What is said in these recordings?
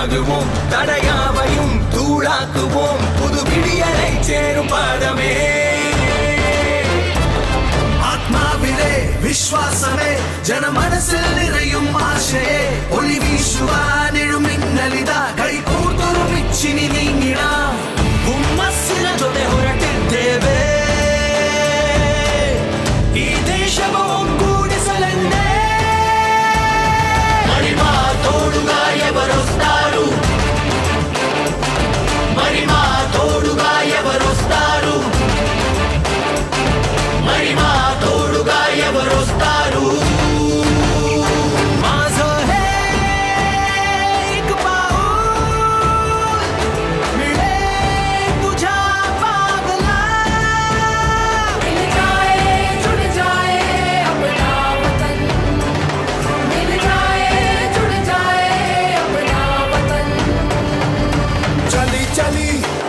வாங்குவோம், தடையாவையும் தூளாக்குவோம், புது விடியலை சேரும் பாதமே. ஆத்மாவிலே விஸ்வாசமே, ஜன மனசில் நிறையும் ஆசையே, ஒளி வீசுவானிடும் மின்னலிதா, ಕೈ ಕೂರ್ತರು ಮಿಚ್ಚಿನಿ ನೀಂಗಿಡ ಹುಮ್ಮಸ್ಸಿನ ಜೊತೆ ಹೊರಟಿದ್ದೇವೆ, ಈ ದೇಶವ ಒಗ್ಗೂಡಿಸಲೆಂದೇ. ಮರಿಮಾ ತೋಡುಗ ఎవరొస్తారు, మరిమా తోడుగా ఎవరొస్తారు, మరిమా తోడుగా ఎవరొస్తారు.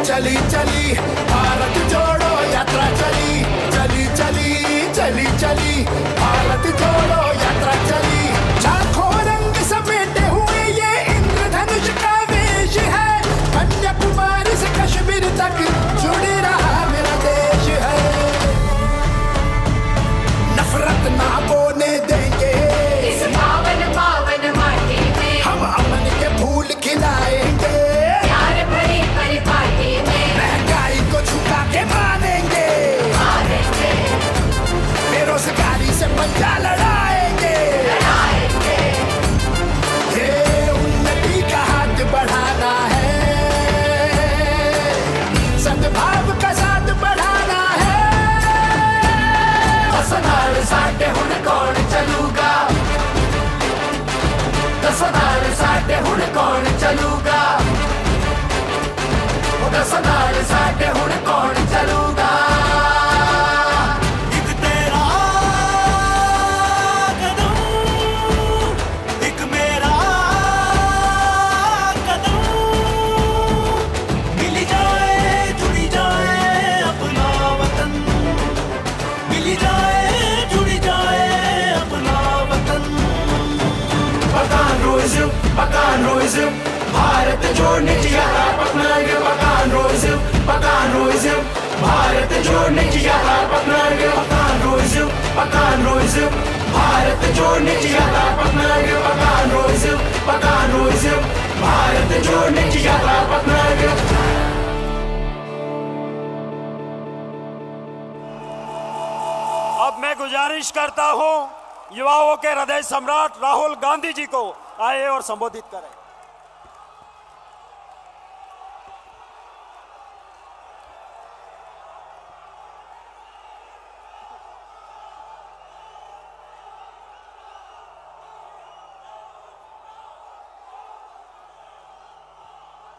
चली चली भारत जोड़ो यात्रा चली, चली चली चली चली भारत जोड़ो यात्रा चली. लाखों रंग समेटे हुए ये इंद्रधनुष का वेश है, कन्याकुमारी से कश्मीर तक जुड़ रहा मेरा देश है. नफरत ना बोने देंगे इस पावन पावन माटी में, हम अमन के फूल खिलाएंगे, महंगाई को झुका के मानेंगे, बेरोजगारी से पंजा लड़ाएंगे, ये उन्नति का हाथ बढ़ाना है, सद्भाव का साथ बढ़ाना है. दसनार साटे हुण कौन चलूगा, दसनार साटे हुण कौन चलूगा, दसनार साटे हुण कौन चलूगा. एक तेरा कदम, एक मेरा कदम, मिल जाए जुड़ी जाए अपना वतन, मिल जाए जुड़ी जाए अपना वतन. मकान रोइज़म भारत जोड़ने की यात्रा अपनाएंगे, मकान रोइज़म भारत जोड़ने की यात्रा अपनाएंगे, मकान रोइज़म भारत जोड़ने की यात्रा अपनाएंगे, मकान रोइज़म भारत जोड़ने की यात्रा अपनाएंगे. अब मैं गुजारिश करता हूं युवाओं के हृदय सम्राट राहुल गांधी जी को आए और संबोधित करें.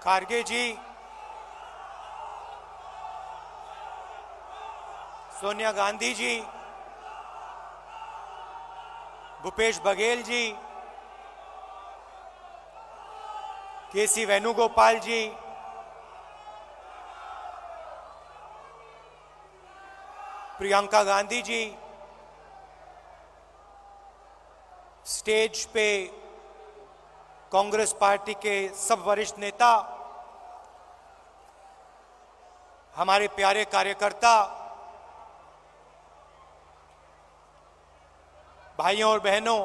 खारगे जी, सोनिया गांधी जी, भूपेश बघेल जी, केसी वेणुगोपाल जी, प्रियंका गांधी जी, स्टेज पे कांग्रेस पार्टी के सब वरिष्ठ नेता, हमारे प्यारे कार्यकर्ता, भाइयों और बहनों,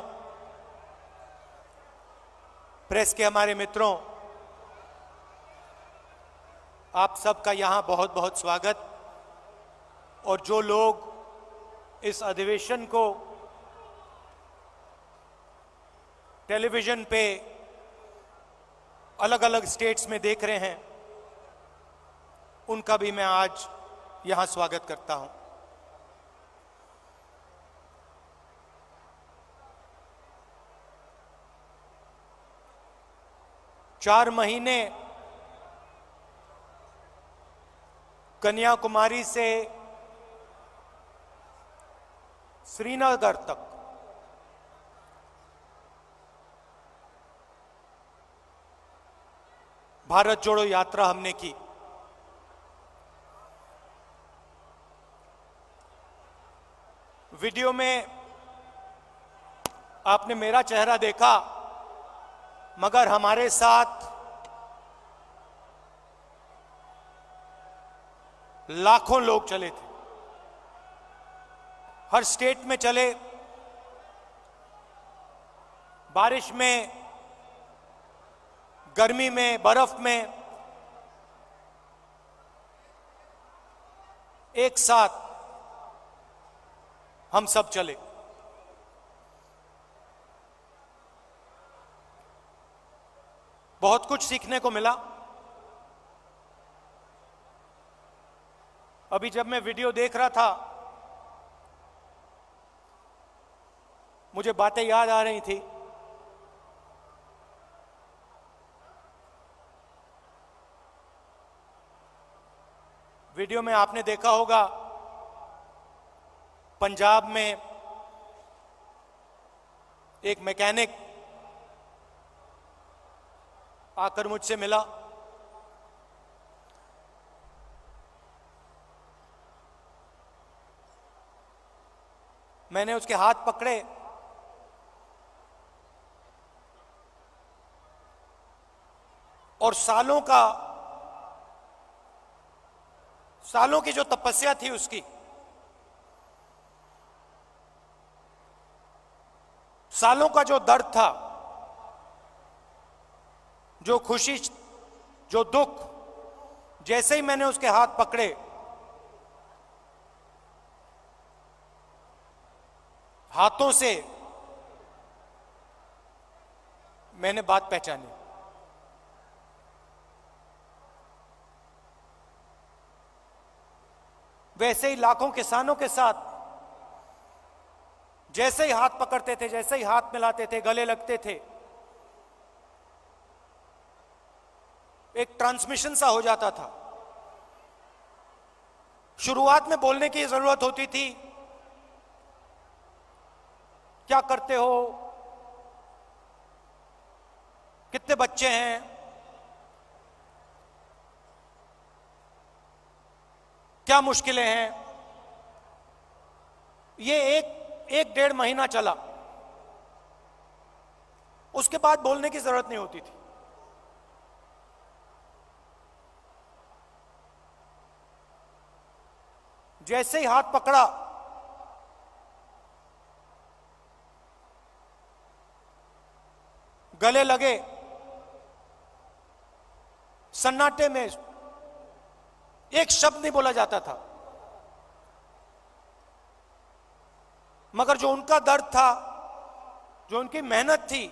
प्रेस के हमारे मित्रों, आप सबका यहाँ बहुत बहुत स्वागत. और जो लोग इस अधिवेशन को टेलीविजन पे अलग अलग स्टेट्स में देख रहे हैं, उनका भी मैं आज यहाँ स्वागत करता हूँ. चार महीने कन्याकुमारी से श्रीनगर तक भारत जोड़ो यात्रा हमने की. वीडियो में आपने मेरा चेहरा देखा, मगर हमारे साथ लाखों लोग चले थे, हर स्टेट में चले, बारिश में, गर्मी में, बर्फ में, एक साथ हम सब चले। बहुत कुछ सीखने को मिला। अभी जब मैं वीडियो देख रहा था, मुझे बातें याद आ रही थी। वीडियो में आपने देखा होगा, पंजाब में एक मैकेनिक आकर मुझसे मिला। मैंने उसके हाथ पकड़े और सालों की जो तपस्या थी उसकी, सालों का जो दर्द था, जो खुशी, जो दुख, जैसे ही मैंने उसके हाथ पकड़े, हाथों से मैंने बात पहचानी। वैसे ही लाखों किसानों के साथ जैसे ही हाथ पकड़ते थे, जैसे ही हाथ मिलाते थे, गले लगते थे, एक ट्रांसमिशन सा हो जाता था। शुरुआत में बोलने की जरूरत होती थी, क्या करते हो, कितने बच्चे हैं, क्या मुश्किलें हैं। ये एक डेढ़ महीना चला, उसके बाद बोलने की जरूरत नहीं होती थी। जैसे ही हाथ पकड़ा, गले लगे, सन्नाटे में एक शब्द नहीं बोला जाता था, मगर जो उनका दर्द था, जो उनकी मेहनत थी,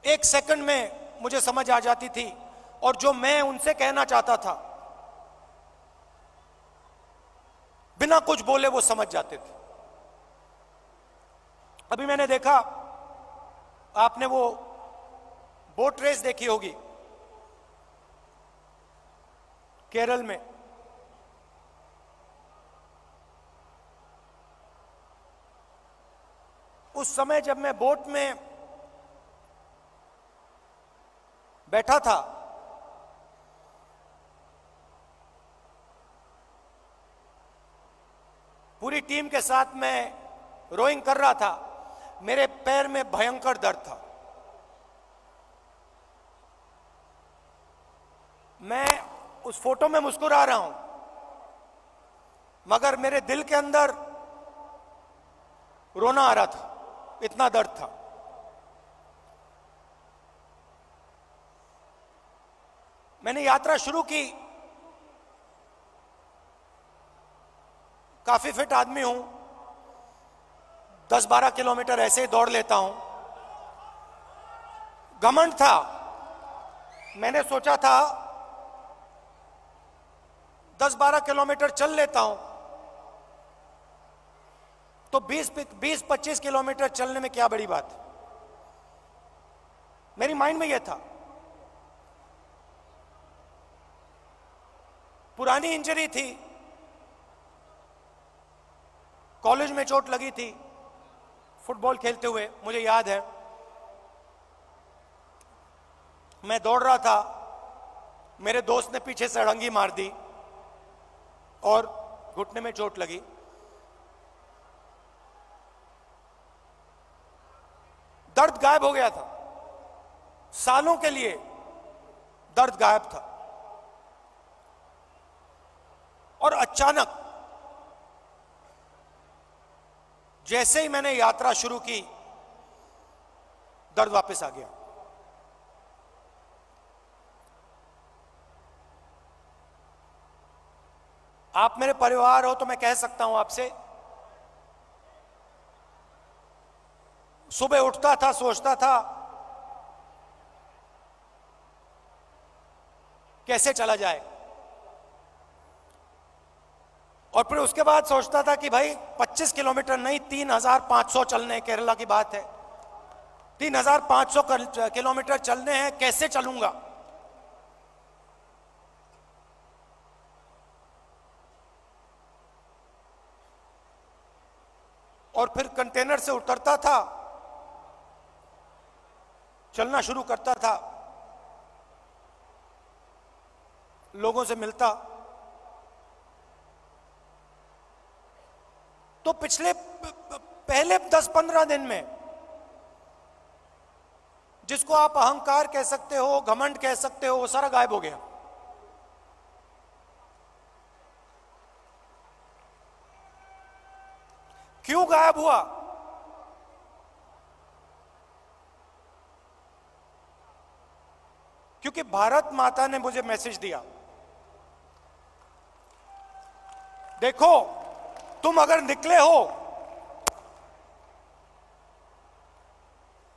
एक सेकंड में मुझे समझ आ जाती थी। और जो मैं उनसे कहना चाहता था, बिना कुछ बोले वो समझ जाते थे। अभी मैंने देखा, आपने वो बोट रेस देखी होगी केरल में। उस समय जब मैं बोट में बैठा था, पूरी टीम के साथ मैं रोइंग कर रहा था, मेरे पैर में भयंकर दर्द था। मैं उस फोटो में मुस्कुरा रहा हूं, मगर मेरे दिल के अंदर रोना आ रहा था, इतना दर्द था। मैंने यात्रा शुरू की, काफी फिट आदमी हूं, 10-12 किलोमीटर ऐसे ही दौड़ लेता हूं। घमंड था, मैंने सोचा था 10-12 किलोमीटर चल लेता हूं तो 20-25 किलोमीटर चलने में क्या बड़ी बात। मेरी माइंड में यह था। पुरानी इंजरी थी, कॉलेज में चोट लगी थी फुटबॉल खेलते हुए, मुझे याद है। मैं दौड़ रहा था, मेरे दोस्त ने पीछे से अड़ंगी मार दी और घुटने में चोट लगी। दर्द गायब हो गया था, सालों के लिए दर्द गायब था। और अचानक जैसे ही मैंने यात्रा शुरू की, दर्द वापस आ गया। आप मेरे परिवार हो तो मैं कह सकता हूं आपसे, सुबह उठता था, सोचता था कैसे चला जाए, और फिर उसके बाद सोचता था कि भाई 25 किलोमीटर नहीं 3,500 चलने, केरला की बात है, 3,500 किलोमीटर चलने हैं, कैसे चलूंगा। और फिर कंटेनर से उतरता था, चलना शुरू करता था, लोगों से मिलता। तो पिछले पहले 10-15 दिन में जिसको आप अहंकार कह सकते हो, घमंड कह सकते हो, वो सारा गायब हो गया। क्यों गायब हुआ? क्योंकि भारत माता ने मुझे मैसेज दिया, देखो तुम अगर निकले हो,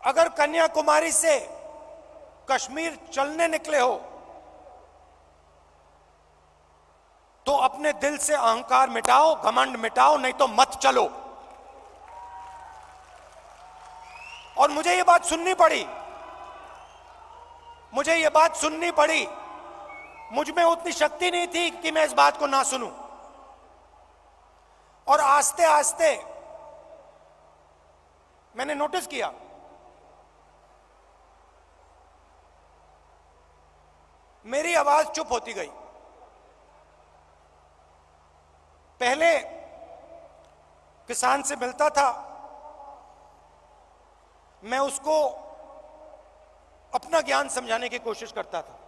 अगर कन्याकुमारी से कश्मीर चलने निकले हो, तो अपने दिल से अहंकार मिटाओ, घमंड मिटाओ, नहीं तो मत चलो। और मुझे यह बात सुननी पड़ी, मुझे यह बात सुननी पड़ी। मुझ में उतनी शक्ति नहीं थी कि मैं इस बात को ना सुनूं। और आस्ते आस्ते मैंने नोटिस किया, मेरी आवाज चुप होती गई। पहले किसान से मिलता था, मैं उसको अपना ज्ञान समझाने की कोशिश करता था।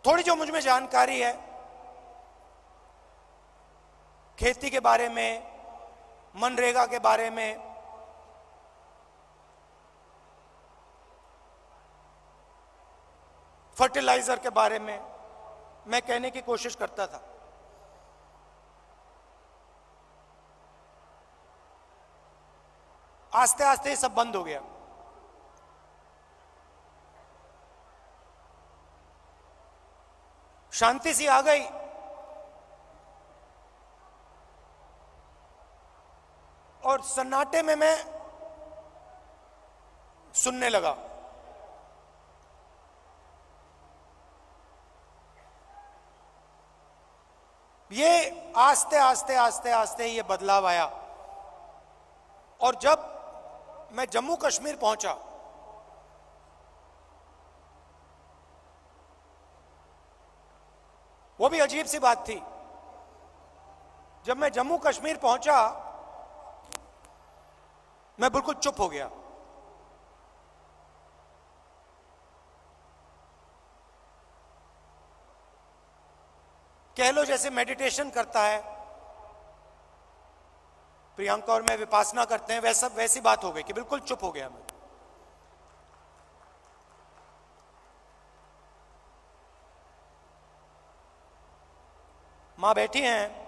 थोड़ी जो मुझ में जानकारी है खेती के बारे में, मनरेगा के बारे में, फर्टिलाइजर के बारे में, मैं कहने की कोशिश करता था। आस्ते आस्ते ये सब बंद हो गया। शांति सी आ गई। और सन्नाटे में मैं सुनने लगा। ये आस्ते आस्ते आस्ते आस्ते ये बदलाव आया। और जब मैं जम्मू कश्मीर पहुंचा, वो भी अजीब सी बात थी। जब मैं जम्मू कश्मीर पहुंचा, मैं बिल्कुल चुप हो गया। कह लो जैसे मेडिटेशन करता है प्रियंका और मैं, विपासना करते हैं, वैसी बात हो गई कि बिल्कुल चुप हो गया मैं। मां बैठी हैं,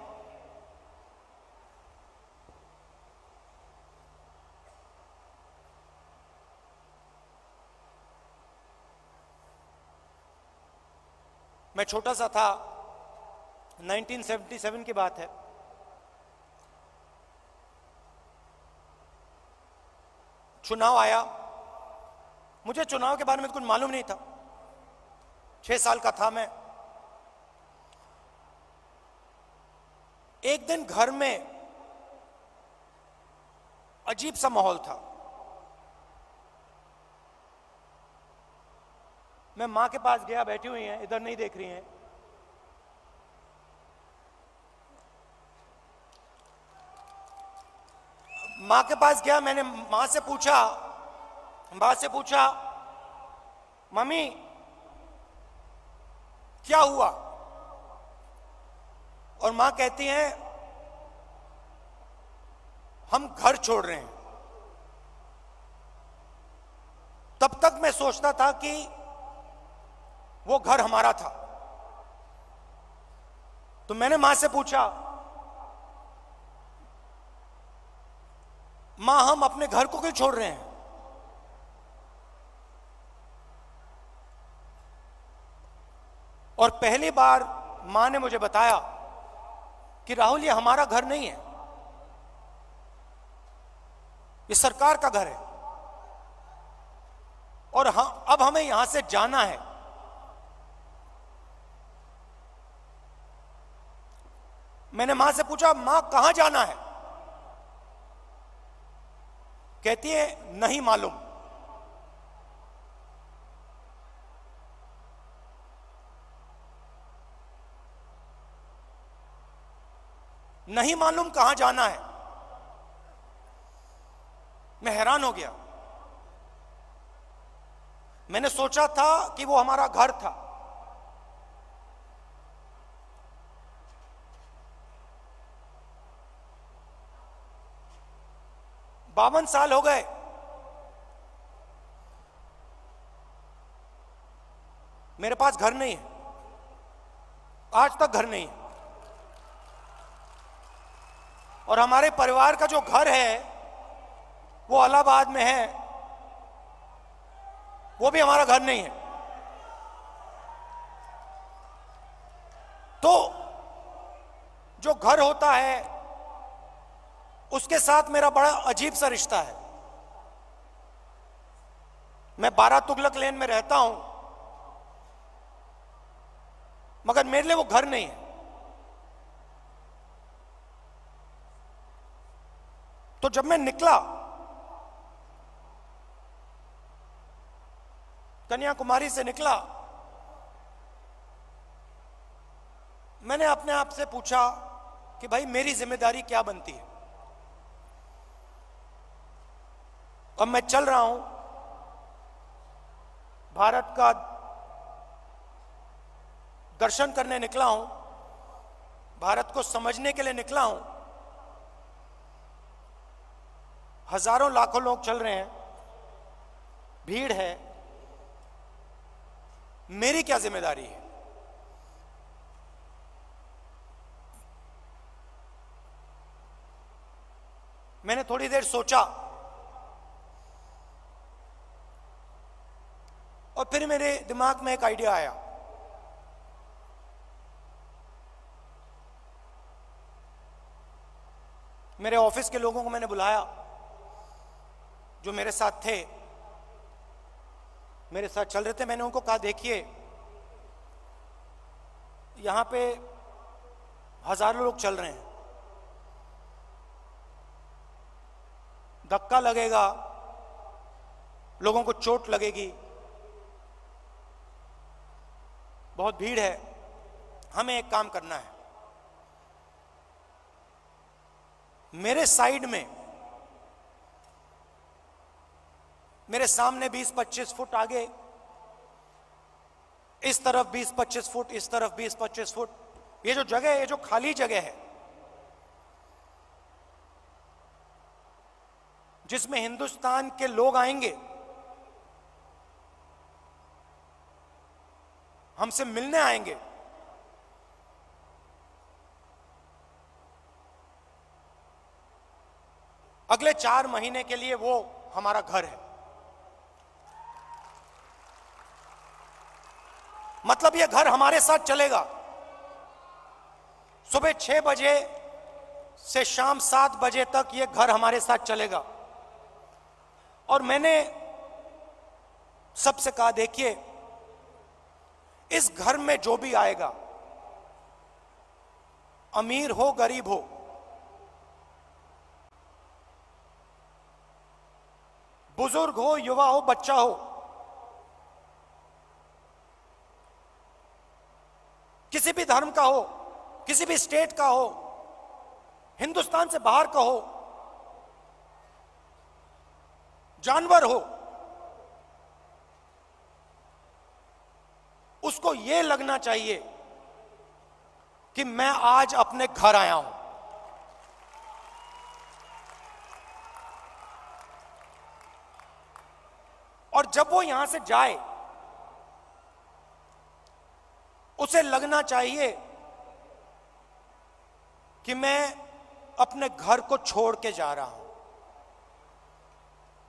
मैं छोटा सा था, 1977 की बात है। चुनाव आया, मुझे चुनाव के बारे में कुछ मालूम नहीं था, 6 साल का था मैं। एक दिन घर में अजीब सा माहौल था। मैं मां के पास गया, बैठी हुई हैं, इधर नहीं देख रही हैं। मां के पास गया, मैंने मां से पूछा मम्मी क्या हुआ? और मां कहती हैं हम घर छोड़ रहे हैं। तब तक मैं सोचता था कि वो घर हमारा था। तो मैंने मां से पूछा, मां हम अपने घर को क्यों छोड़ रहे हैं? और पहली बार मां ने मुझे बताया कि राहुल ये हमारा घर नहीं है, ये सरकार का घर है और अब हमें यहां से जाना है। मैंने मां से पूछा, मां कहां जाना है? कहती है नहीं मालूम। नहीं मालूम कहां जाना है। मैं हैरान हो गया। मैंने सोचा था कि वो हमारा घर था। बावन साल हो गए मेरे पास घर नहीं है, आज तक घर नहीं है। और हमारे परिवार का जो घर है वो इलाहाबाद में है, वो भी हमारा घर नहीं है। तो जो घर होता है उसके साथ मेरा बड़ा अजीब सा रिश्ता है। मैं 12 तुगलक लेन में रहता हूं, मगर मेरे लिए वो घर नहीं है। तो जब मैं निकला कन्याकुमारी से निकला, मैंने अपने आप से पूछा कि भाई मेरी जिम्मेदारी क्या बनती है। अब मैं चल रहा हूं, भारत का दर्शन करने निकला हूं, भारत को समझने के लिए निकला हूं। हजारों लाखों लोग चल रहे हैं, भीड़ है, मेरी क्या जिम्मेदारी है? मैंने थोड़ी देर सोचा और फिर मेरे दिमाग में एक आइडिया आया। मेरे ऑफिस के लोगों को मैंने बुलाया जो मेरे साथ थे, मेरे साथ चल रहे थे। मैंने उनको कहा, देखिए यहां पे हजारों लोग चल रहे हैं, धक्का लगेगा, लोगों को चोट लगेगी, बहुत भीड़ है। हमें एक काम करना है, मेरे साइड में, मेरे सामने 20-25 फुट आगे, इस तरफ 20-25 फुट, इस तरफ 20-25 फुट, ये जो जगह है, ये जो खाली जगह है जिसमें हिंदुस्तान के लोग आएंगे, हमसे मिलने आएंगे, अगले 4 महीने के लिए वो हमारा घर है। मतलब ये घर हमारे साथ चलेगा। सुबह 6 बजे से शाम 7 बजे तक ये घर हमारे साथ चलेगा। और मैंने सबसे कहा, देखिए इस घर में जो भी आएगा, अमीर हो गरीब हो, बुजुर्ग हो युवा हो बच्चा हो, किसी भी धर्म का हो, किसी भी स्टेट का हो, हिंदुस्तान से बाहर का हो, जानवर हो, उसको यह लगना चाहिए कि मैं आज अपने घर आया हूं। और जब वो यहां से जाए, उसे लगना चाहिए कि मैं अपने घर को छोड़ के जा रहा हूं।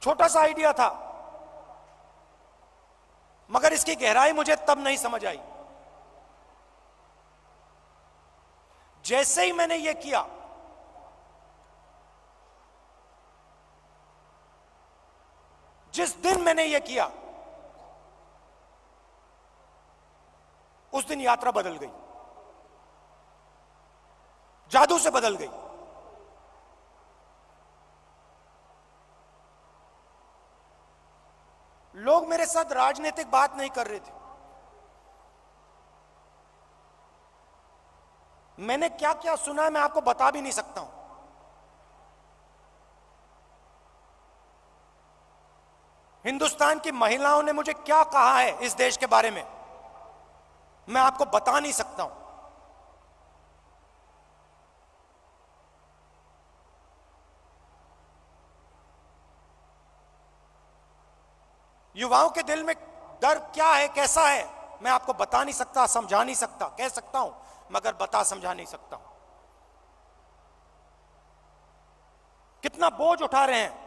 छोटा सा आइडिया था, मगर इसकी गहराई मुझे तब नहीं समझ आई। जैसे ही मैंने यह किया, जिस दिन मैंने यह किया, उस दिन यात्रा बदल गई, जादू से बदल गई। लोग मेरे साथ राजनीतिक बात नहीं कर रहे थे। मैंने क्या क्या सुना है मैं आपको बता भी नहीं सकता हूं। हिंदुस्तान की महिलाओं ने मुझे क्या कहा है इस देश के बारे में, मैं आपको बता नहीं सकता हूं। युवाओं के दिल में डर क्या है, कैसा है, मैं आपको बता नहीं सकता, समझा नहीं सकता। कह सकता हूं मगर बता समझा नहीं सकता हूं। कितना बोझ उठा रहे हैं।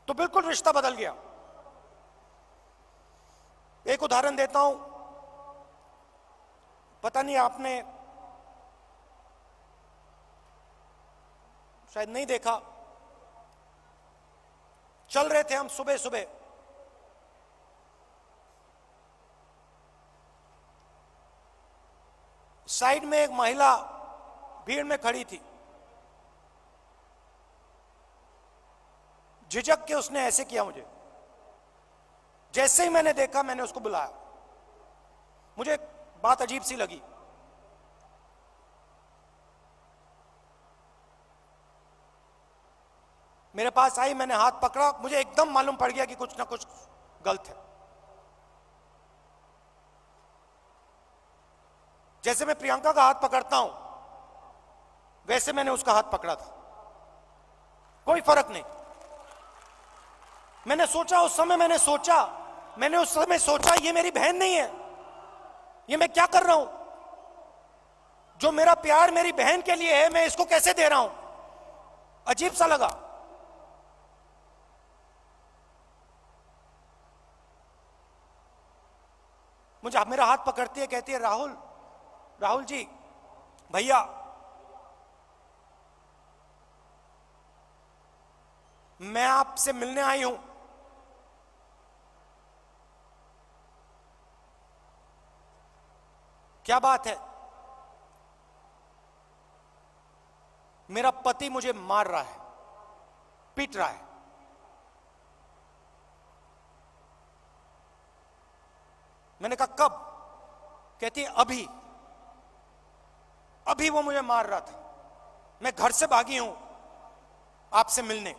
तो बिल्कुल रिश्ता बदल गया। एक उदाहरण देता हूं, पता नहीं आपने शायद नहीं देखा। चल रहे थे हम सुबह सुबह, साइड में एक महिला भीड़ में खड़ी थी। झिझक के उसने ऐसे किया मुझे। जैसे ही मैंने देखा, मैंने उसको बुलाया। मुझे बात अजीब सी लगी। मेरे पास आई, मैंने हाथ पकड़ा, मुझे एकदम मालूम पड़ गया कि कुछ ना कुछ गलत है। जैसे मैं प्रियंका का हाथ पकड़ता हूं, वैसे मैंने उसका हाथ पकड़ा था। कोई फर्क नहीं। मैंने सोचा उस समय सोचा ये मेरी बहन नहीं है, ये मैं क्या कर रहा हूं? जो मेरा प्यार मेरी बहन के लिए है, मैं इसको कैसे दे रहा हूं? अजीब सा लगा। मुझे मेरा हाथ पकड़ती है, कहती है राहुल जी, भैया, मैं आपसे मिलने आई हूं। क्या बात है? मेरा पति मुझे मार रहा है, पीट रहा है। मैंने कहा कब? कहती है अभी वो मुझे मार रहा था, मैं घर से भागी हूं आपसे मिलने।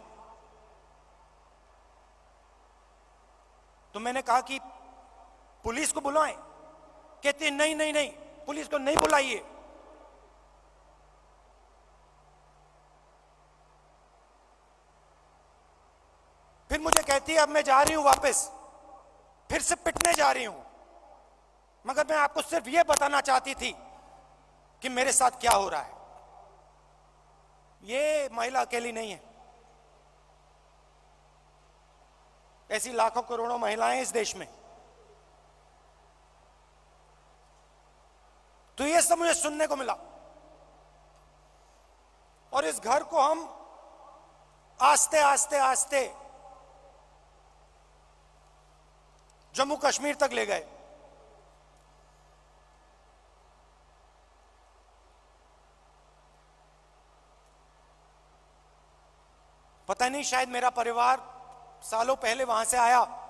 तो मैंने कहा कि पुलिस को बुलाएं। कहती है नहीं, पुलिस को नहीं बुलाइए। फिर मुझे कहती है अब मैं जा रही हूं वापस, फिर से पिटने जा रही हूं। मगर मैं आपको सिर्फ यह बताना चाहती थी कि मेरे साथ क्या हो रहा है। ये महिला अकेली नहीं है, ऐसी लाखों करोड़ों महिलाएं इस देश में। तो ये सब मुझे सुनने को मिला। और इस घर को हम आस्ते आस्ते जम्मू कश्मीर तक ले गए। पता नहीं, शायद मेरा परिवार सालों पहले वहां से आया।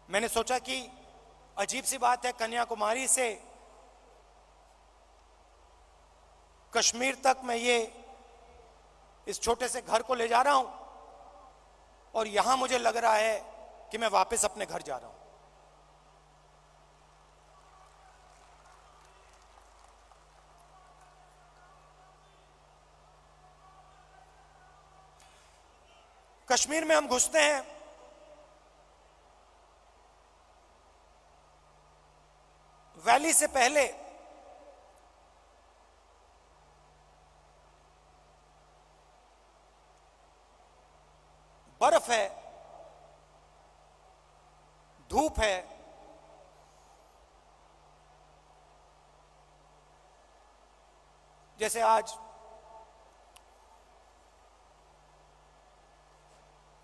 मैंने सोचा कि अजीब सी बात है, कन्याकुमारी से कश्मीर तक मैं ये इस छोटे से घर को ले जा रहा हूं और यहां मुझे लग रहा है कि मैं वापस अपने घर जा रहा हूं। कश्मीर में हम घुसते हैं, वैली से पहले बर्फ है, धूप है, जैसे आज,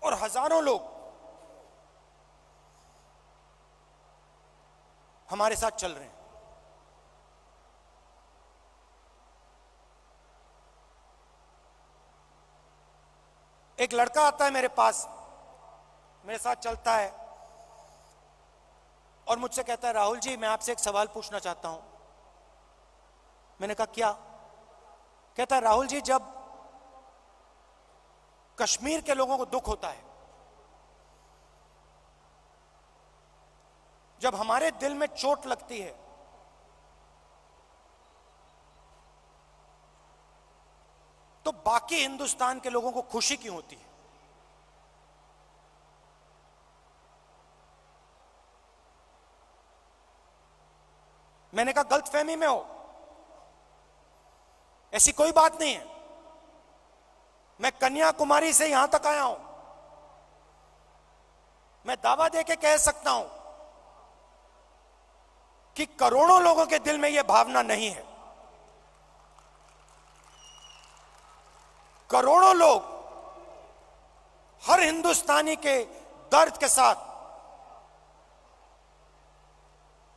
और हजारों लोग हमारे साथ चल रहे हैं। एक लड़का आता है मेरे पास, मेरे साथ चलता है और मुझसे कहता है, राहुल जी मैं आपसे एक सवाल पूछना चाहता हूं। मैंने कहा क्या? कहता है, राहुल जी जब कश्मीर के लोगों को दुख होता है, जब हमारे दिल में चोट लगती है, तो बाकी हिंदुस्तान के लोगों को खुशी क्यों होती है? मैंने कहा गलतफहमी में हो, ऐसी कोई बात नहीं है। मैं कन्याकुमारी से यहां तक आया हूं, मैं दावा दे के कह सकता हूं कि करोड़ों लोगों के दिल में यह भावना नहीं है। करोड़ों लोग हर हिंदुस्तानी के दर्द के साथ,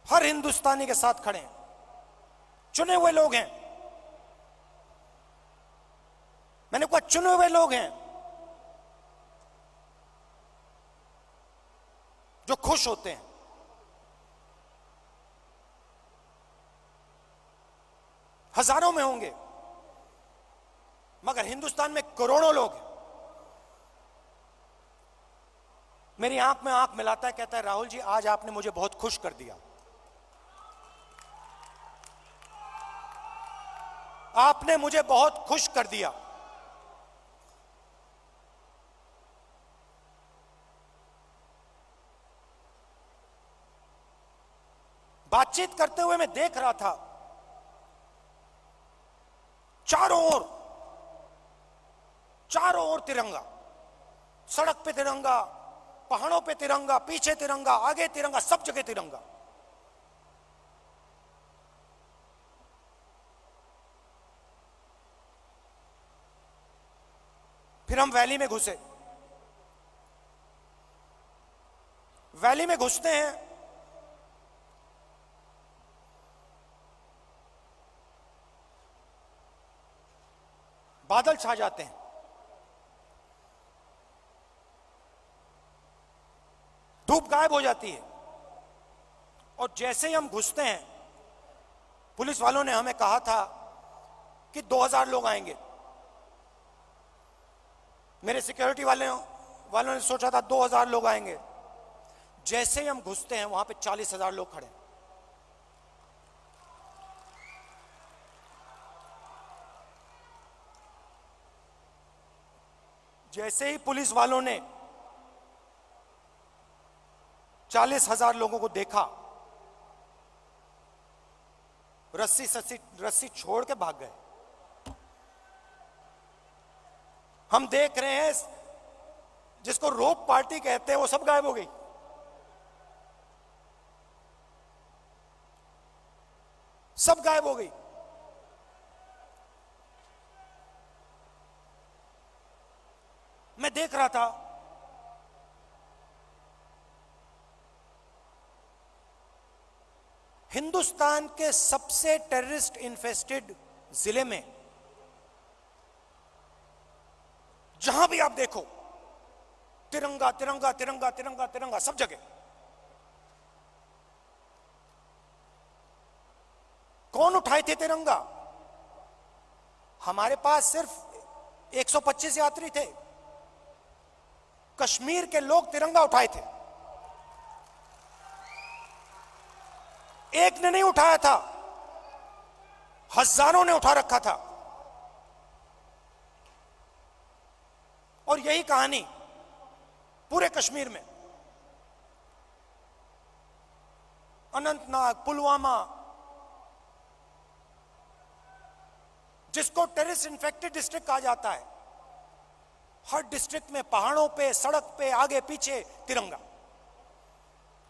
हर हिंदुस्तानी के साथ खड़े हैं। चुने हुए लोग हैं, मैंने कहा चुने हुए लोग हैं जो खुश होते हैं। हजारों में होंगे, मगर हिंदुस्तान में करोड़ों लोग हैं। मेरी आंख में आंख मिलाता है, कहता है, राहुल जी आज आपने मुझे बहुत खुश कर दिया, आपने मुझे बहुत खुश कर दिया। बातचीत करते हुए मैं देख रहा था, चारों ओर तिरंगा, सड़क पे तिरंगा, पहाड़ों पे तिरंगा, पीछे तिरंगा, आगे तिरंगा, सब जगह तिरंगा। फिर हम वैली में घुसे। वैली में घुसते हैं, बादल छा जाते हैं, धूप गायब हो जाती है, और जैसे ही हम घुसते हैं, पुलिस वालों ने हमें कहा था कि 2000 लोग आएंगे। मेरे सिक्योरिटी वालों ने सोचा था 2000 लोग आएंगे। जैसे ही हम घुसते हैं, वहां पे 40,000 लोग खड़े। जैसे ही पुलिस वालों ने 40,000 लोगों को देखा, रस्सी छोड़ के भाग गए। हम देख रहे हैं, जिसको रोप पार्टी कहते हैं, वो सब गायब हो गई। सब गायब हो गई। मैं देख रहा था, हिंदुस्तान के सबसे टेररिस्ट इन्फेस्टेड जिले में जहां भी आप देखो, तिरंगा तिरंगा तिरंगा तिरंगा तिरंगा, सब जगह। कौन उठाए थे तिरंगा? हमारे पास सिर्फ 125 यात्री थे, कश्मीर के लोग तिरंगा उठाए थे। एक ने नहीं उठाया था, हजारों ने उठा रखा था। और यही कहानी पूरे कश्मीर में, अनंतनाग, पुलवामा, जिसको टेररिस्ट इन्फेक्टेड डिस्ट्रिक्ट कहा जाता है, हर डिस्ट्रिक्ट में पहाड़ों पे, सड़क पे, आगे पीछे तिरंगा।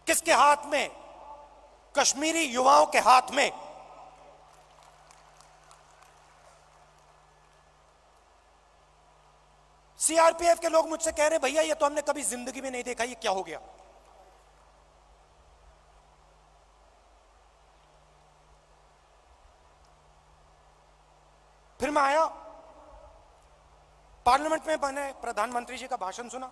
किसके हाथ में? कश्मीरी युवाओं के हाथ में। सीआरपीएफ के लोग मुझसे कह रहे, भैया ये तो हमने कभी जिंदगी में नहीं देखा, ये क्या हो गया? फिर मैं आया पार्लियामेंट में, मैंने प्रधानमंत्री जी का भाषण सुना।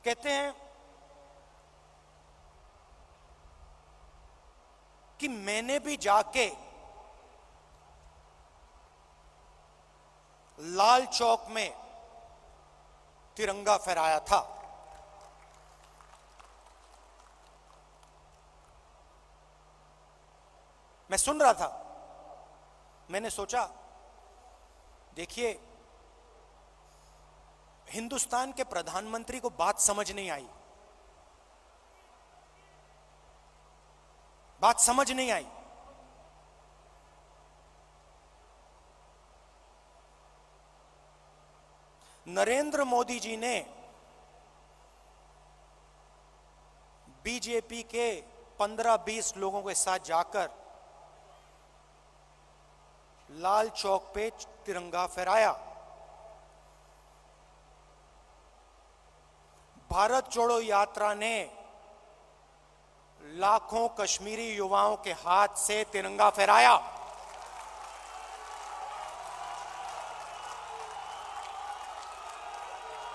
कहते हैं कि मैंने भी जाके लाल चौक में तिरंगा फहराया था। मैं सुन रहा था, मैंने सोचा, देखिए हिंदुस्तान के प्रधानमंत्री को बात समझ नहीं आई, बात समझ नहीं आई। नरेंद्र मोदी जी ने बीजेपी के 15-20 लोगों के साथ जाकर लाल चौक पे तिरंगा फहराया। भारत जोड़ो यात्रा ने लाखों कश्मीरी युवाओं के हाथ से तिरंगा फहराया।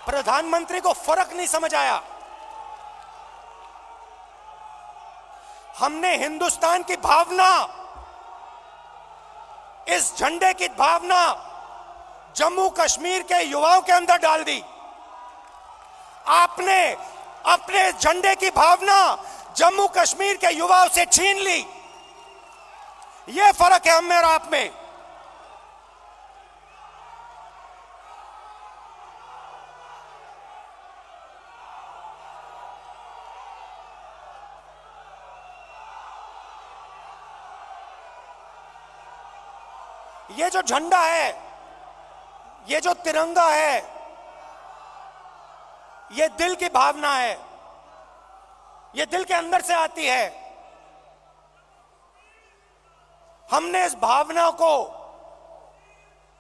प्रधानमंत्री को फर्क नहीं समझ आया। हमने हिंदुस्तान की भावना, इस झंडे की भावना जम्मू कश्मीर के युवाओं के अंदर डाल दी। आपने अपने झंडे की भावना जम्मू कश्मीर के युवाओं से छीन ली। यह फर्क है हम में और आप में। ये जो झंडा है, ये जो तिरंगा है, ये दिल की भावना है, ये दिल के अंदर से आती है। हमने इस भावना को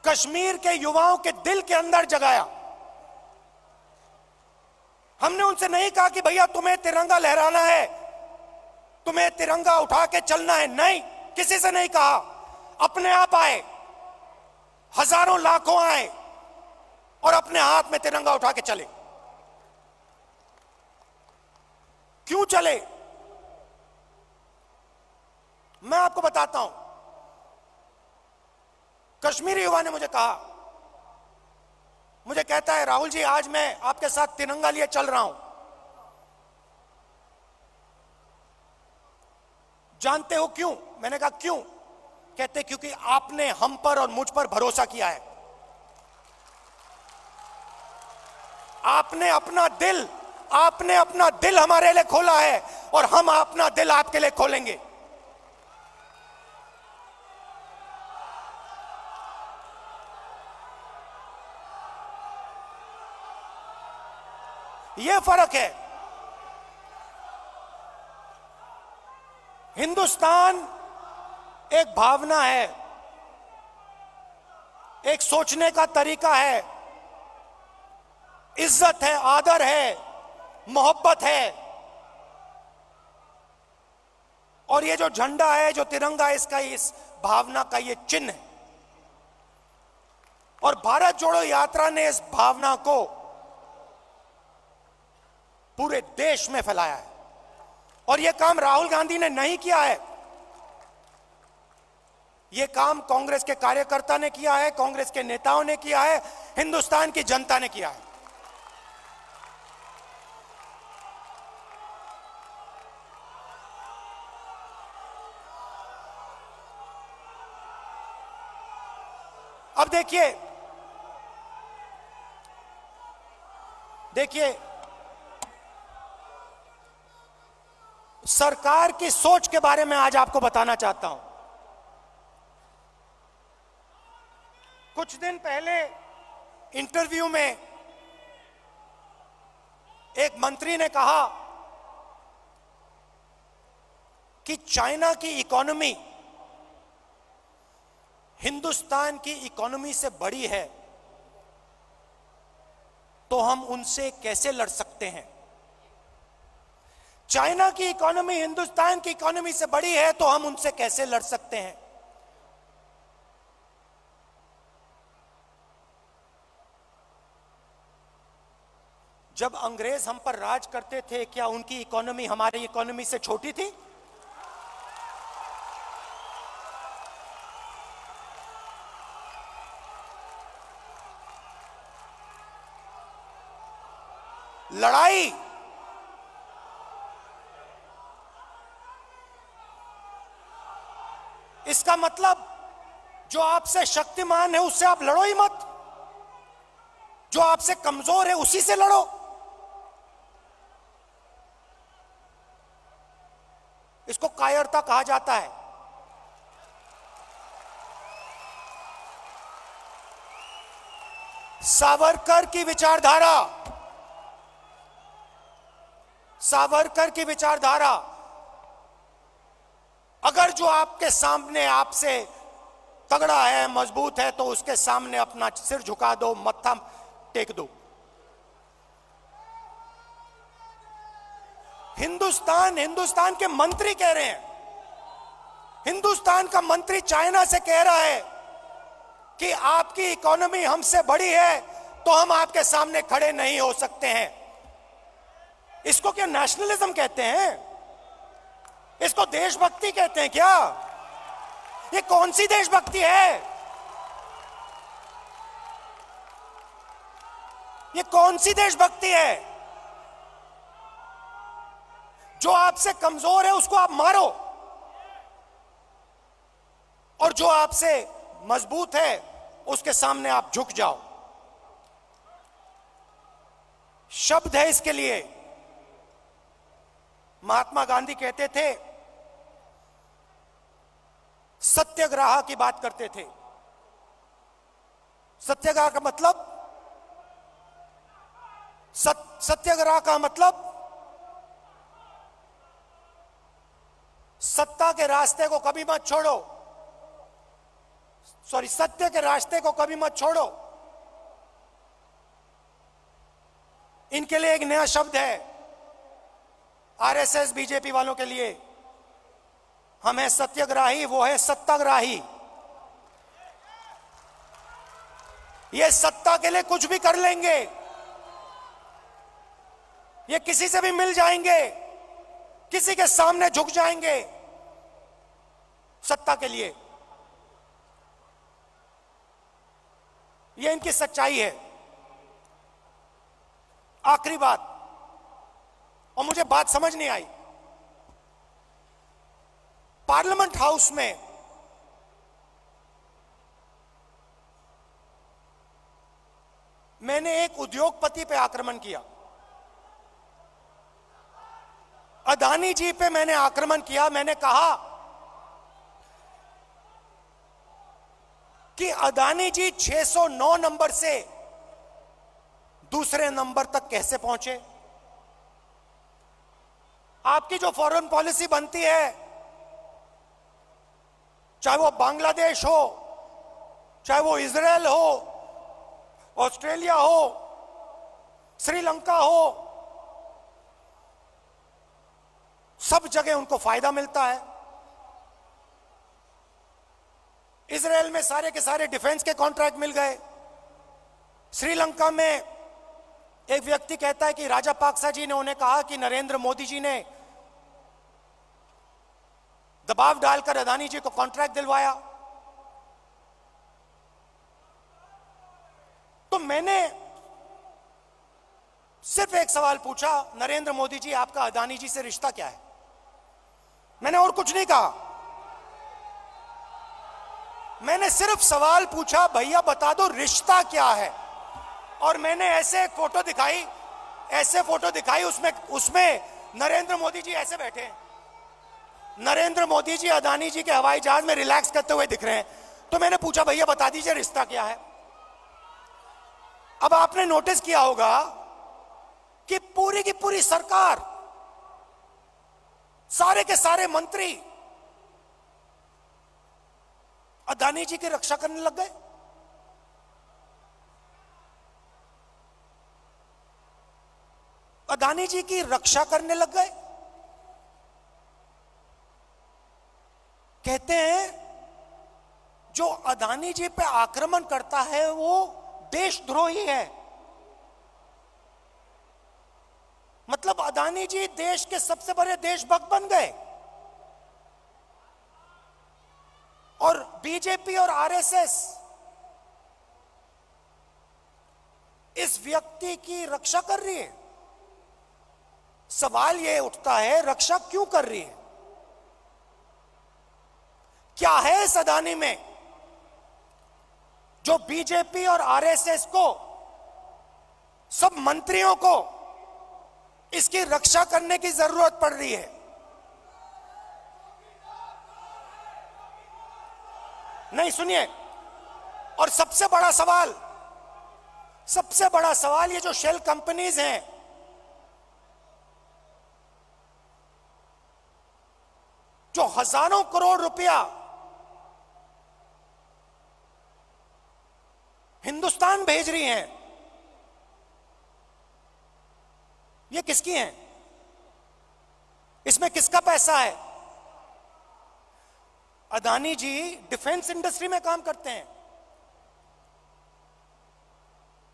कश्मीर के युवाओं के दिल के अंदर जगाया। हमने उनसे नहीं कहा कि भैया तुम्हें तिरंगा लहराना है, तुम्हें तिरंगा उठा के चलना है। नहीं, किसी से नहीं कहा। अपने आप आए, हजारों लाखों आए और अपने हाथ में तिरंगा उठा के चले। क्यों चले? मैं आपको बताता हूं। कश्मीरी युवा ने मुझे कहा, मुझे कहता है, राहुल जी आज मैं आपके साथ तिरंगा लिए चल रहा हूं। जानते हो क्यों? मैंने कहा क्यों? कहते क्योंकि आपने हम पर और मुझ पर भरोसा किया है। आपने अपना दिल हमारे लिए खोला है और हम अपना दिल आपके लिए खोलेंगे। यह फर्क है। हिंदुस्तान एक भावना है, एक सोचने का तरीका है, इज्जत है, आदर है, मोहब्बत है। और ये जो झंडा है, जो तिरंगा है, इसका, इस भावना का ये चिन्ह है। और भारत जोड़ो यात्रा ने इस भावना को पूरे देश में फैलाया है। और यह काम राहुल गांधी ने नहीं किया है, यह काम कांग्रेस के कार्यकर्ता ने किया है, कांग्रेस के नेताओं ने किया है, हिंदुस्तान की जनता ने किया है। अब देखिए सरकार की सोच के बारे में आज आपको बताना चाहता हूं। कुछ दिन पहले इंटरव्यू में एक मंत्री ने कहा कि चाइना की इकोनॉमी हिंदुस्तान की इकोनॉमी से बड़ी है, तो हम उनसे कैसे लड़ सकते हैं। चाइना की इकोनॉमी हिंदुस्तान की इकोनॉमी से बड़ी है, तो हम उनसे कैसे लड़ सकते हैं। जब अंग्रेज हम पर राज करते थे, क्या उनकी इकोनॉमी हमारी इकोनॉमी से छोटी थी? लड़ाई इसका मतलब जो आपसे शक्तिमान है उससे आप लड़ो ही मत, जो आपसे कमजोर है उसी से लड़ो। इसको कायरता कहा जाता है। सावरकर की विचारधारा, अगर जो आपके सामने आपसे तगड़ा है, मजबूत है, तो उसके सामने अपना सिर झुका दो, मत्था टेक दो। हिंदुस्तान के मंत्री कह रहे हैं, हिंदुस्तान का मंत्री चाइना से कह रहा है कि आपकी इकोनॉमी हमसे बड़ी है, तो हम आपके सामने खड़े नहीं हो सकते हैं। इसको क्या नेशनलिज्म कहते हैं? इसको देशभक्ति कहते हैं क्या? ये कौन सी देशभक्ति है? ये कौन सी देशभक्ति है? जो आपसे कमजोर है उसको आप मारो, और जो आपसे मजबूत है उसके सामने आप झुक जाओ। शब्द है इसके लिए। महात्मा गांधी कहते थे, सत्याग्रह की बात करते थे। सत्याग्रह का मतलब, सत्याग्रह का मतलब सत्ता के रास्ते को कभी मत छोड़ो, सत्य के रास्ते को कभी मत छोड़ो। इनके लिए एक नया शब्द है आरएसएस बीजेपी वालों के लिए। हम है सत्याग्रही, वो है सत्ताग्राही। ये सत्ता के लिए कुछ भी कर लेंगे, ये किसी से भी मिल जाएंगे, किसी के सामने झुक जाएंगे सत्ता के लिए। ये इनकी सच्चाई है। आखिरी बात, और मुझे बात समझ नहीं आई, पार्लियामेंट हाउस में मैंने एक उद्योगपति पे आक्रमण किया, अदानी जी पे मैंने आक्रमण किया। मैंने कहा कि अदानी जी 609 नंबर से दूसरे नंबर तक कैसे पहुंचे। आपकी जो फॉरेन पॉलिसी बनती है, चाहे वो बांग्लादेश हो, चाहे वो इजराइल हो, ऑस्ट्रेलिया हो, श्रीलंका हो, सब जगह उनको फायदा मिलता है। इजराइल में सारे के सारे डिफेंस के कॉन्ट्रैक्ट मिल गए। श्रीलंका में एक व्यक्ति कहता है कि राजापाक्सा जी ने उन्हें कहा कि नरेंद्र मोदी जी ने दबाव डालकर अदानी जी को कॉन्ट्रैक्ट दिलवाया। तो मैंने सिर्फ एक सवाल पूछा, नरेंद्र मोदी जी आपका अदानी जी से रिश्ता क्या है? मैंने और कुछ नहीं कहा, मैंने सिर्फ सवाल पूछा, भैया बता दो रिश्ता क्या है। और मैंने ऐसे फोटो दिखाई, उसमें नरेंद्र मोदी जी ऐसे बैठे हैं। नरेंद्र मोदी जी अदानी जी के हवाई जहाज में रिलैक्स करते हुए दिख रहे हैं। तो मैंने पूछा, भैया बता दीजिए रिश्ता क्या है। अब आपने नोटिस किया होगा कि पूरी की पूरी सरकार, सारे के सारे मंत्री अदानी जी की रक्षा करने लग गए। अदानी जी की रक्षा करने लग गए। कहते हैं जो अदानी जी पे आक्रमण करता है वो देशद्रोही है। मतलब अदानी जी देश के सबसे बड़े देशभक्त बन गए। और बीजेपी और आरएसएस इस व्यक्ति की रक्षा कर रही है। सवाल यह उठता है, रक्षा क्यों कर रही है? क्या है इस अदानी में जो बीजेपी और आरएसएस को, सब मंत्रियों को इसकी रक्षा करने की जरूरत पड़ रही है? नहीं, सुनिए। और सबसे बड़ा सवाल ये जो शेल कंपनीज हैं, जो हजारों करोड़ रुपया हिंदुस्तान भेज रही हैं, ये किसकी हैं? इसमें किसका पैसा है? अदानी जी डिफेंस इंडस्ट्री में काम करते हैं,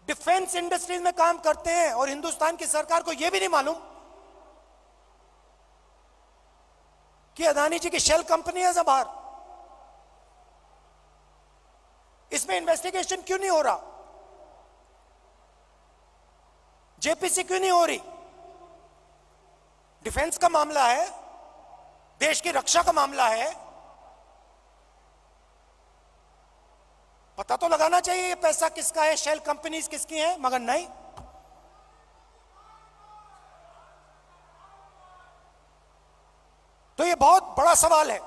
डिफेंस इंडस्ट्री में काम करते हैं, और हिंदुस्तान की सरकार को यह भी नहीं मालूम कि अदानी जी की शेल कंपनी है बाहर। इसमें इन्वेस्टिगेशन क्यों नहीं हो रहा? जेपीसी क्यों नहीं हो रही? डिफेंस का मामला है, देश की रक्षा का मामला है, पता तो लगाना चाहिए ये पैसा किसका है, शेल कंपनीज किसकी हैं, मगर नहीं। तो ये बहुत बड़ा सवाल है।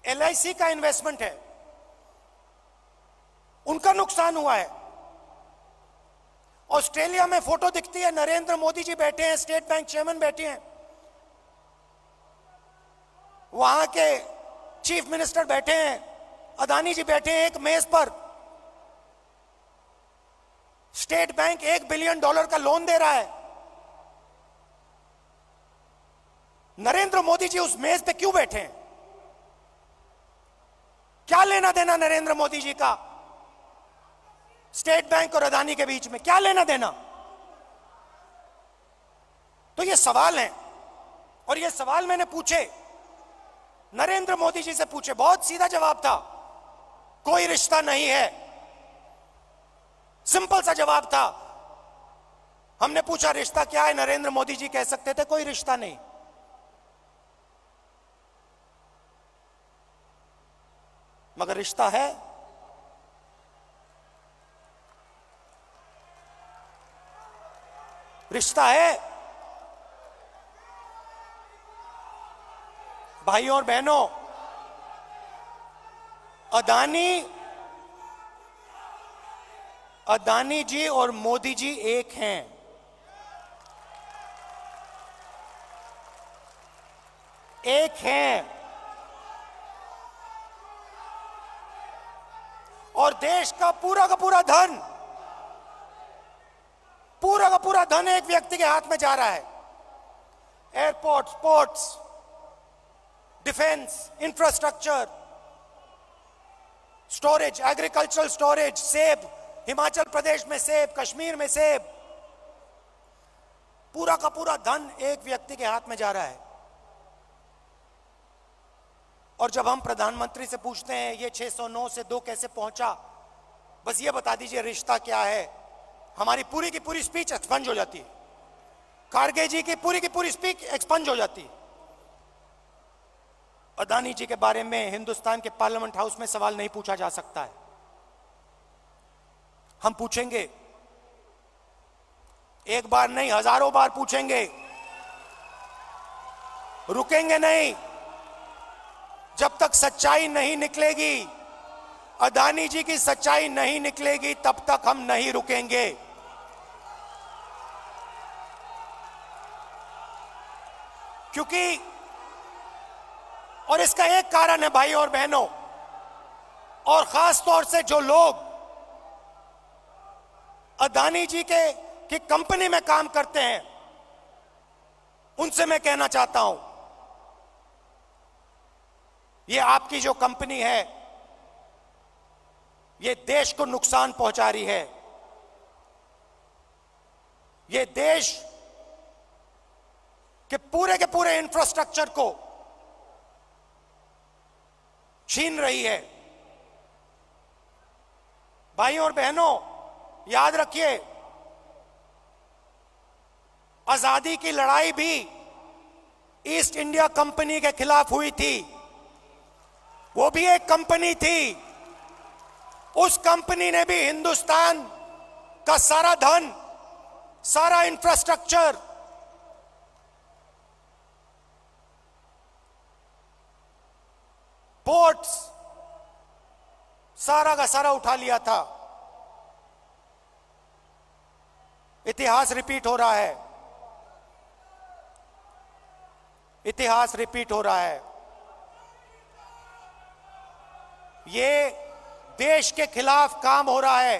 एलआईसी का इन्वेस्टमेंट है, उनका नुकसान हुआ है। ऑस्ट्रेलिया में फोटो दिखती है, नरेंद्र मोदी जी बैठे हैं, स्टेट बैंक चेयरमैन बैठे हैं, वहां के चीफ मिनिस्टर बैठे हैं, अदानी जी बैठे हैं एक मेज पर। स्टेट बैंक $1 बिलियन का लोन दे रहा है। नरेंद्र मोदी जी उस मेज पे क्यों बैठे हैं? क्या लेना देना नरेंद्र मोदी जी का स्टेट बैंक और अदानी के बीच में? क्या लेना देना? तो ये सवाल है, और ये सवाल मैंने पूछे, नरेंद्र मोदी जी से पूछे। बहुत सीधा जवाब था, कोई रिश्ता नहीं है। सिंपल सा जवाब था। हमने पूछा रिश्ता क्या है, नरेंद्र मोदी जी कह सकते थे कोई रिश्ता नहीं। मगर रिश्ता है। रिश्ता है। भाइयों और बहनों, अदानी जी और मोदी जी एक हैं। एक हैं। और देश का पूरा धन एक व्यक्ति के हाथ में जा रहा है। Airports, ports, defence, infrastructure, storage, agricultural storage, सेब, हिमाचल प्रदेश में सेब, कश्मीर में सेब, पूरा का पूरा धन एक व्यक्ति के हाथ में जा रहा है। और जब हम प्रधानमंत्री से पूछते हैं ये 609 से 2 कैसे पहुंचा, बस ये बता दीजिए रिश्ता क्या है, हमारी पूरी की पूरी स्पीच एक्सपंज हो जाती है। खारगे जी की पूरी स्पीच एक्सपंज हो जाती है। अदानी जी के बारे में हिंदुस्तान के पार्लियामेंट हाउस में सवाल नहीं पूछा जा सकता है। हम पूछेंगे, एक बार नहीं हजारों बार पूछेंगे, रुकेंगे नहीं जब तक सच्चाई नहीं निकलेगी। अदानी जी की सच्चाई नहीं निकलेगी तब तक हम नहीं रुकेंगे। क्योंकि और इसका एक कारण है भाई और बहनों, और खास तौर से जो लोग अदानी जी की कंपनी में काम करते हैं उनसे मैं कहना चाहता हूं, ये आपकी जो कंपनी है ये देश को नुकसान पहुंचा रही है, ये देश के पूरे इंफ्रास्ट्रक्चर को छीन रही है। भाइयों और बहनों, याद रखिए, आजादी की लड़ाई भी ईस्ट इंडिया कंपनी के खिलाफ हुई थी। वो भी एक कंपनी थी, उस कंपनी ने भी हिंदुस्तान का सारा धन, सारा इंफ्रास्ट्रक्चर, पोर्ट्स, सारा का सारा उठा लिया था। इतिहास रिपीट हो रहा है, इतिहास रिपीट हो रहा है। ये देश के खिलाफ काम हो रहा है,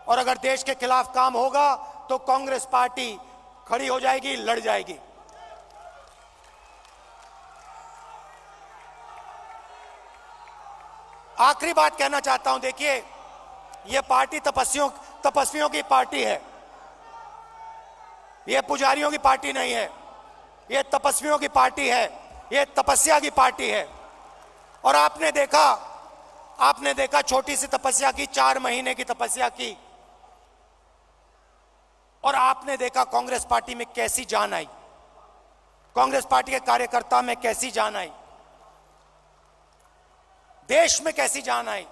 और अगर देश के खिलाफ काम होगा तो कांग्रेस पार्टी खड़ी हो जाएगी, लड़ जाएगी। आखिरी बात कहना चाहता हूं, देखिए, यह पार्टी तपस्वियों की पार्टी है, यह पुजारियों की पार्टी नहीं है, यह तपस्वियों की पार्टी है, यह तपस्या की पार्टी है। और आपने देखा छोटी सी तपस्या की, 4 महीने की तपस्या की, और आपने देखा कांग्रेस पार्टी में कैसी जान आई, कांग्रेस पार्टी के कार्यकर्ता में कैसी जान आई, देश में कैसी जान आई।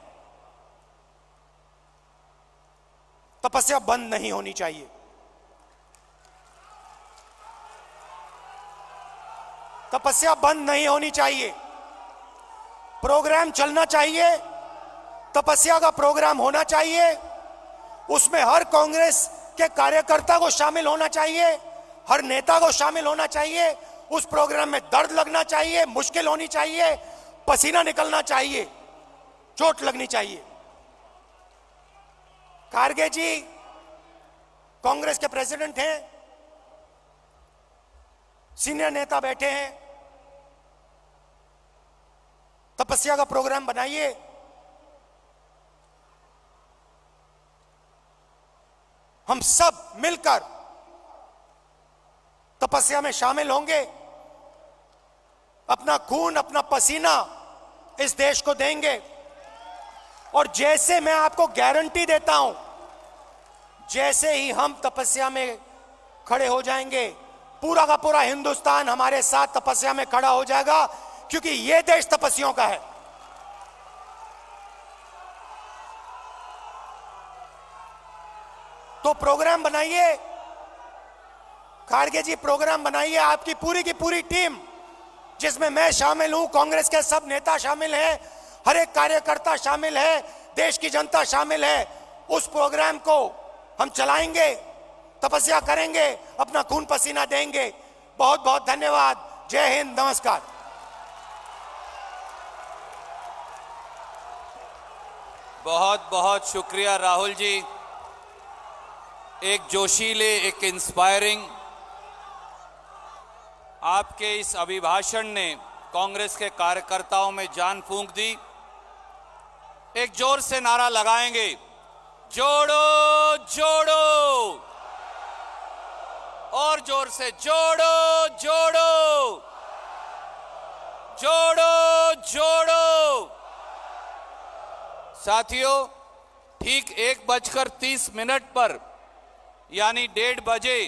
तपस्या बंद नहीं होनी चाहिए। तपस्या बंद नहीं होनी चाहिए। प्रोग्राम चलना चाहिए, तपस्या का प्रोग्राम होना चाहिए, उसमें हर कांग्रेस के कार्यकर्ता को शामिल होना चाहिए, हर नेता को शामिल होना चाहिए। उस प्रोग्राम में दर्द लगना चाहिए, मुश्किल होनी चाहिए, पसीना निकलना चाहिए, चोट लगनी चाहिए। खारगे जी कांग्रेस के प्रेसिडेंट हैं, सीनियर नेता बैठे हैं, तपस्या का प्रोग्राम बनाइए। हम सब मिलकर तपस्या में शामिल होंगे, अपना खून, अपना पसीना इस देश को देंगे। और जैसे मैं आपको गारंटी देता हूं, जैसे ही हम तपस्या में खड़े हो जाएंगे, पूरा का पूरा हिंदुस्तान हमारे साथ तपस्या में खड़ा हो जाएगा, क्योंकि यह देश तपस्वियों का है। तो प्रोग्राम बनाइए, खारगे जी प्रोग्राम बनाइए, आपकी पूरी की पूरी टीम, जिसमें मैं शामिल हूं, कांग्रेस के सब नेता शामिल हैं, हर एक कार्यकर्ता शामिल है, देश की जनता शामिल है। उस प्रोग्राम को हम चलाएंगे, तपस्या करेंगे, अपना खून पसीना देंगे। बहुत बहुत धन्यवाद। जय हिंद, नमस्कार। बहुत बहुत शुक्रिया राहुल जी। एक जोशीले, एक इंस्पायरिंग आपके इस अभिभाषण ने कांग्रेस के कार्यकर्ताओं में जान फूंक दी। एक जोर से नारा लगाएंगे, जोड़ो जोड़ो, और जोर से जोड़ो जोड़ो, जोड़ो जोड़ो। साथियों, ठीक 1:30 पर यानी 1:30 बजे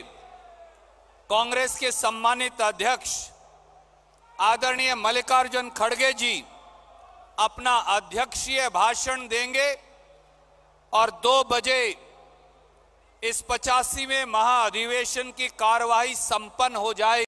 कांग्रेस के सम्मानित अध्यक्ष आदरणीय मल्लिकार्जुन खड़गे जी अपना अध्यक्षीय भाषण देंगे और 2 बजे इस 85वें महाअधिवेशन की कार्यवाही संपन्न हो जाएगी।